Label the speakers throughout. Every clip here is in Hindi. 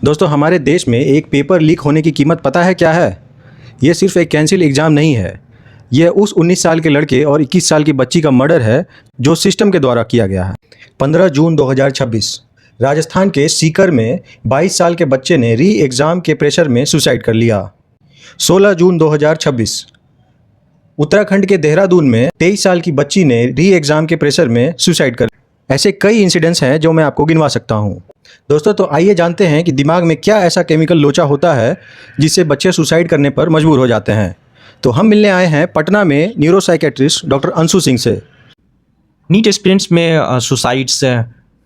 Speaker 1: दोस्तों हमारे देश में एक पेपर लीक होने की कीमत पता है क्या है? ये सिर्फ एक कैंसिल एग्ज़ाम नहीं है। यह उस 19 साल के लड़के और 21 साल की बच्ची का मर्डर है जो सिस्टम के द्वारा किया गया है। 15 जून 2026 राजस्थान के सीकर में 22 साल के बच्चे ने री एग्ज़ाम के प्रेशर में सुसाइड कर लिया। 16 जून 2026 उत्तराखंड के देहरादून में 23 साल की बच्ची ने री एग्ज़ाम के प्रेशर में सुसाइड कर। ऐसे कई इंसिडेंट्स हैं जो मैं आपको गिनवा सकता हूँ। दोस्तों तो आइए जानते हैं कि दिमाग में क्या ऐसा केमिकल लोचा होता है जिससे बच्चे सुसाइड करने पर मजबूर हो जाते हैं। तो हम मिलने आए हैं पटना में न्यूरोसाइकेट्रिस्ट डॉक्टर अंशु सिंह से।
Speaker 2: नीट एस्पिरेंट्स में सुसाइड्स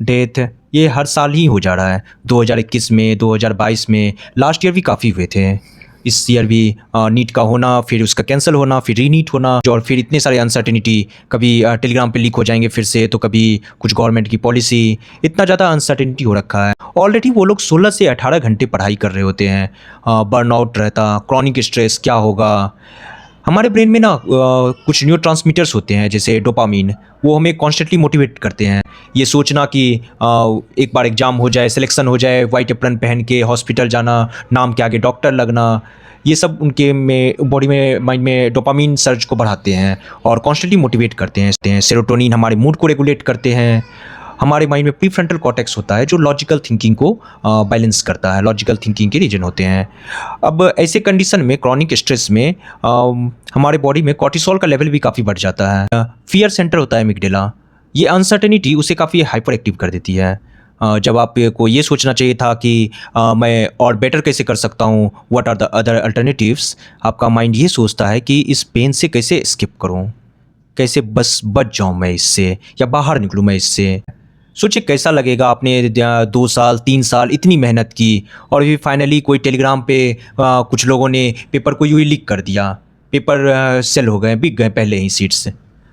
Speaker 2: डेथ ये हर साल ही हो जा रहा है। 2021 में, 2022 में, लास्ट ईयर भी काफ़ी हुए थे। इस ईयर भी नीट का होना, फिर उसका कैंसिल होना, फिर रीनीट होना, और फिर इतने सारे अनसर्टेनिटी, कभी टेलीग्राम पे लीक हो जाएंगे फिर से, तो कभी कुछ गवर्नमेंट की पॉलिसी, इतना ज़्यादा अनसर्टेनिटी हो रखा है। ऑलरेडी वो लोग 16 से 18 घंटे पढ़ाई कर रहे होते हैं, बर्नआउट रहता, क्रॉनिक स्ट्रेस क्या होगा। हमारे ब्रेन में ना कुछ न्यूरोट्रांसमीटर्स होते हैं जैसे डोपामीन, वो हमें कॉन्स्टेंटली मोटिवेट करते हैं। ये सोचना कि एक बार एग्ज़ाम हो जाए, सिलेक्शन हो जाए, वाइट एप्रन पहन के हॉस्पिटल जाना, नाम के आगे डॉक्टर लगना, ये सब उनके में बॉडी में, माइंड में डोपामीन सर्ज को बढ़ाते हैं और कॉन्स्टेंटली मोटिवेट करते हैं। सेरोटोनिन हमारे मूड को रेगुलेट करते हैं। हमारे माइंड में प्रीफ्रंटल कॉर्टेक्स होता है जो लॉजिकल थिंकिंग को बैलेंस करता है, लॉजिकल थिंकिंग के रीजन होते हैं। अब ऐसे कंडीशन में, क्रॉनिक स्ट्रेस में, हमारे बॉडी में कॉर्टिसोल का लेवल भी काफ़ी बढ़ जाता है। फियर सेंटर होता है एमिगडाला, ये अनसर्टेनिटी उसे काफ़ी हाइपर एक्टिव कर देती है। जब आपको ये सोचना चाहिए था कि मैं और बेटर कैसे कर सकता हूँ, what are the other alternatives, आपका माइंड ये सोचता है कि इस पेन से कैसे स्किप करूँ, कैसे बस बच जाऊँ मैं इससे, या बाहर निकलूँ मैं इससे। सोचिए कैसा लगेगा, आपने 2 साल 3 साल इतनी मेहनत की और फिर फाइनली कोई टेलीग्राम पे कुछ लोगों ने पेपर को यूँ ही लीक कर दिया, पेपर सेल हो गए, बिक गए पहले ही सीट्स।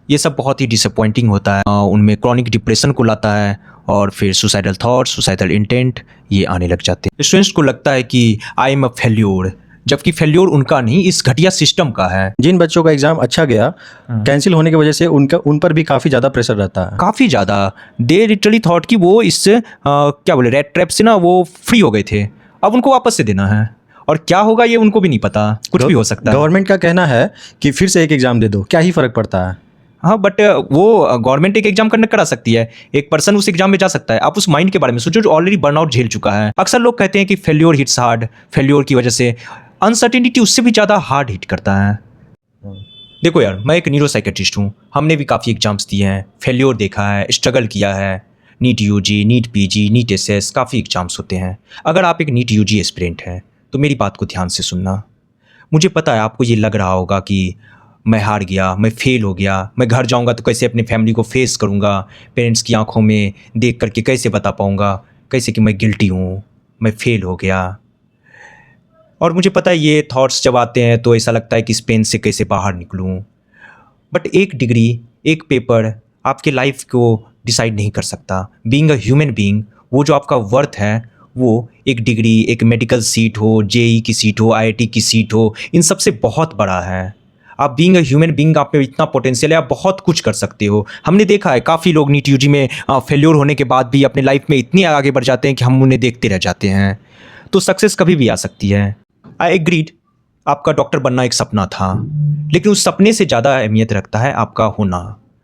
Speaker 2: ये सब बहुत ही डिसअपॉइंटिंग होता है, उनमें क्रॉनिक डिप्रेशन को लाता है और फिर सुसाइडल थॉट्स, सुसाइडल इंटेंट ये आने लग जाते हैं। स्टूडेंट्स को लगता है कि आई एम अ फेल्योर, जबकि फेल्योर उनका नहीं, इस घटिया सिस्टम का है।
Speaker 1: जिन बच्चों का एग्ज़ाम अच्छा गया, कैंसिल होने की वजह से उन पर भी काफ़ी ज़्यादा प्रेशर रहता है।
Speaker 2: काफ़ी ज़्यादा। दे लिटरली थॉट कि वो इससे क्या बोले, रेड ट्रैप से ना वो फ्री हो गए थे, अब उनको वापस से देना है, और क्या होगा ये उनको भी नहीं पता, कुछ भी हो सकता है।
Speaker 1: गवर्नमेंट का कहना है कि फिर से एक एग्ज़ाम दे दो, क्या ही फ़र्क पड़ता है।
Speaker 2: हाँ, बट वो गवर्नमेंट एक एग्जाम कंडक्ट करा सकती है, एक पर्सन उस एग्जाम में जा सकता है। आप उस माइंड के बारे में सोचो जो ऑलरेडी बर्नआउट झेल चुका है। अक्सर लोग कहते हैं कि फेल्योर हिट्स हार्ड, फेल्योर की वजह से अनसर्टेनिटी उससे भी ज़्यादा हार्ड हिट करता है। देखो यार, मैं एक न्यूरोसाइकेट्रिस्ट हूँ, हमने भी काफ़ी एग्जाम्स दिए हैं, फेल्योर देखा है, स्ट्रगल किया है। NEET UG, NEET PG, NEET SS, काफ़ी एग्जाम्स होते हैं। अगर आप एक नीट यूजी एस्पिरेंट हैं तो मेरी बात को ध्यान से सुनना। मुझे पता है आपको ये लग रहा होगा कि मैं हार गया, मैं फेल हो गया, मैं घर जाऊंगा तो कैसे अपनी फैमिली को फेस करूंगा, पेरेंट्स की आंखों में देख करके कैसे बता पाऊंगा, कैसे कि मैं गिल्टी हूँ, मैं फेल हो गया। और मुझे पता है ये थॉट्स जब आते हैं तो ऐसा लगता है कि इस पेन से कैसे बाहर निकलूँ। बट एक डिग्री, एक पेपर आपके लाइफ को डिसाइड नहीं कर सकता। बीइंग अ ह्यूमन बीइंग, वो जो आपका वर्थ है, वो एक डिग्री, एक मेडिकल सीट हो, जेई की सीट हो, आईआईटी की सीट हो, इन सब से बहुत बड़ा है। आप बीइंग अ ह्यूमन बीइंग, आप में इतना पोटेंशियल है, आप बहुत कुछ कर सकते हो। हमने देखा है काफ़ी लोग नीट यूजी में फेल्योर होने के बाद भी अपने लाइफ में इतनी आगे बढ़ जाते हैं कि हम उन्हें देखते रह जाते हैं। तो सक्सेस कभी भी आ सकती है। आई एग्रीड, आपका डॉक्टर बनना एक सपना था, लेकिन उस सपने से ज़्यादा अहमियत रखता है आपका होना।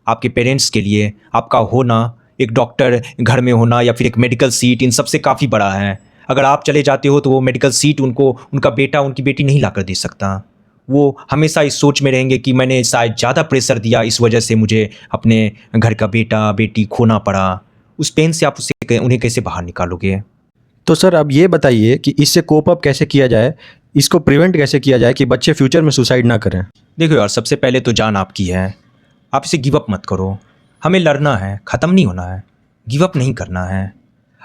Speaker 2: आपके पेरेंट्स के लिए आपका होना, एक डॉक्टर घर में होना या फिर एक मेडिकल सीट, इन सबसे काफ़ी बड़ा है। अगर आप चले जाते हो तो वो मेडिकल सीट उनको, उनका बेटा, उनकी बेटी नहीं ला कर दे सकता। वो हमेशा इस सोच में रहेंगे कि मैंने शायद ज़्यादा प्रेशर दिया, इस वजह से मुझे अपने घर का बेटा बेटी खोना पड़ा। उस पेन से आप उन्हें कैसे बाहर निकालोगे?
Speaker 1: तो सर अब ये बताइए कि इससे कोप अप कैसे किया जाए, इसको प्रिवेंट कैसे किया जाए कि बच्चे फ्यूचर में सुसाइड ना करें।
Speaker 2: देखो यार, सबसे पहले तो जान आपकी है, आप इसे गिव अप मत करो। हमें लड़ना है, ख़त्म नहीं होना है, गिव अप नहीं करना है।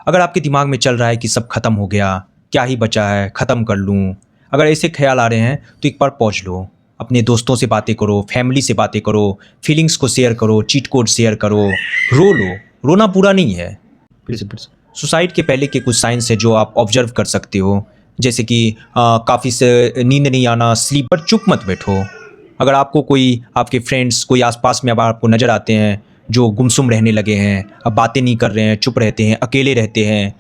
Speaker 2: अगर आपके दिमाग में चल रहा है कि सब खत्म हो गया, क्या ही बचा है, ख़त्म कर लूँ, अगर ऐसे ख्याल आ रहे हैं तो एक बार पॉज लो, अपने दोस्तों से बातें करो, फैमिली से बातें करो, फीलिंग्स को शेयर करो, चीट कोड शेयर करो, रो लो। रोना बुरा नहीं है। सुसाइड के पहले के कुछ साइंस है जो आप ऑब्जर्व कर सकते हो, जैसे कि काफ़ी से नींद नहीं आना, स्लीप पर चुप मत बैठो। अगर आपको कोई, आपके फ्रेंड्स कोई आसपास में अब आपको नज़र आते हैं जो गुमसुम रहने लगे हैं, अब बातें नहीं कर रहे हैं, चुप रहते हैं, अकेले रहते हैं,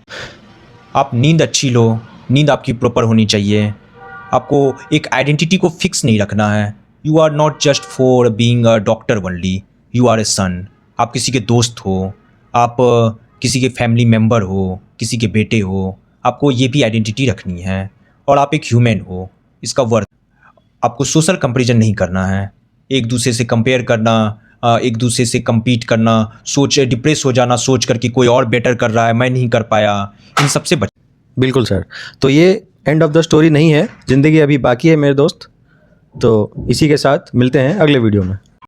Speaker 2: आप नींद अच्छी लो, नींद आपकी प्रॉपर होनी चाहिए। आपको एक आइडेंटिटी को फिक्स नहीं रखना है। You are not just for being a doctor only, you are a son. आप किसी के दोस्त हो, आप किसी के फैमिली मेम्बर हो, किसी के बेटे हो, आपको ये भी आइडेंटिटी रखनी है। और आप एक ह्यूमन हो, इसका वर्थ। आपको सोशल कंपैरिजन नहीं करना है, एक दूसरे से कंपेयर करना, एक दूसरे से compete करना, सोच डिप्रेस हो जाना सोच कर कि कोई और बेटर कर रहा है, मैं नहीं कर पाया, इन सबसे बच।
Speaker 1: बिल्कुल सर। तो ये एंड ऑफ द स्टोरी नहीं है, ज़िंदगी अभी बाकी है मेरे दोस्त। तो इसी के साथ मिलते हैं अगले वीडियो में।